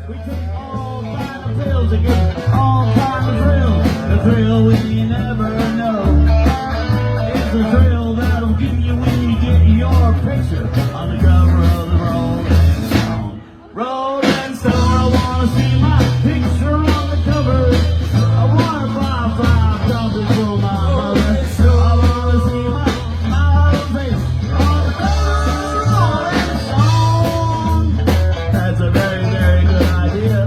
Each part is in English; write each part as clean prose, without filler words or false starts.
We take all kinds of pills to get all kinds of thrills. The thrill when you never know. It's the thrill that'll give you when you get your picture on the cover of the Rolling Stone. Rolling Stone, I wanna see my picture on the cover. I wanna buy $5 for my mother. I wanna see my model face on the cover of the Rolling Stone. That's a very, very good idea.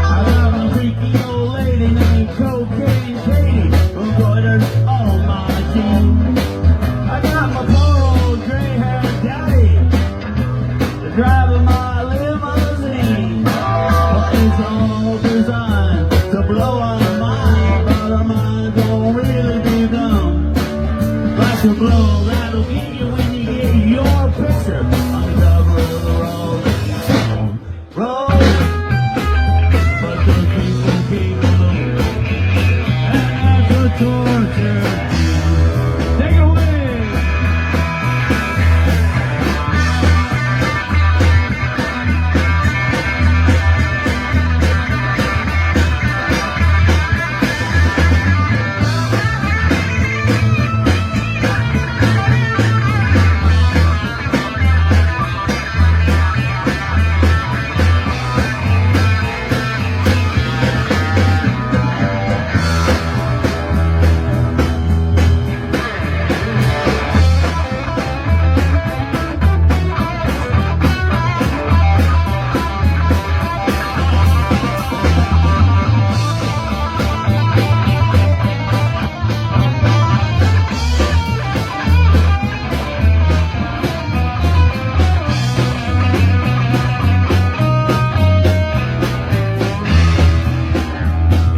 I got a freaky old lady named Cocaine Katie who embroiders all my jeans. I got my poor old gray-haired daddy driving my limousine. Well, it's all designed to blow our mind, but our minds don't really be dumb. Like a blow that'll get you when you get your picture on the cover of the Rolling Stone. Rolling, but those people keep moving, and that's a torture. Take it away.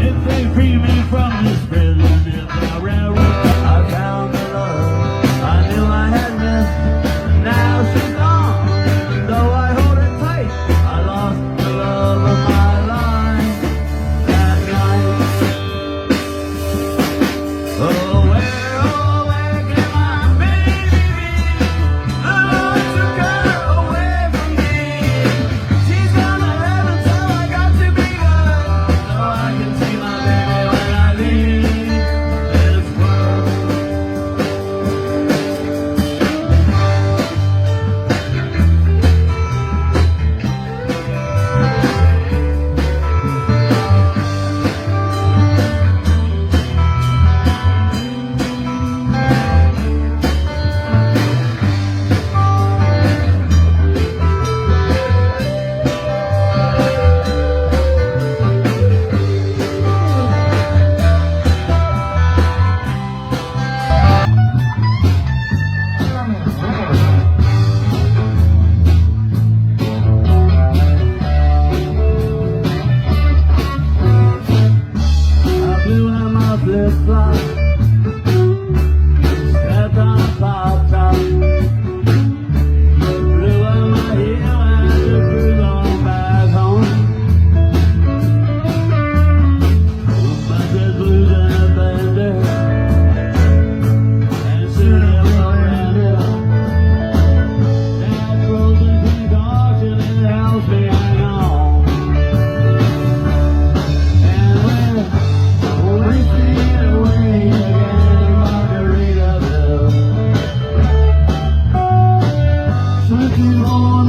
If they free me from this prison, if I railroad, I found the love I knew I had missed, and now she's gone. And though I hold her tight, I lost the love of my life that night. Oh, where can my baby be? The Lord took her away from me. She's gone to heaven, so I got to be good, so I can see my baby when I leave this world. I blew out my flip-flop, stepped on a pop-top, blew out my heel and had to cruise on back home. A bunch of blues and a bender, and soon it will end up. That frozen concoction, it helps me hang on. And when we fade away again in Margaritaville, switching on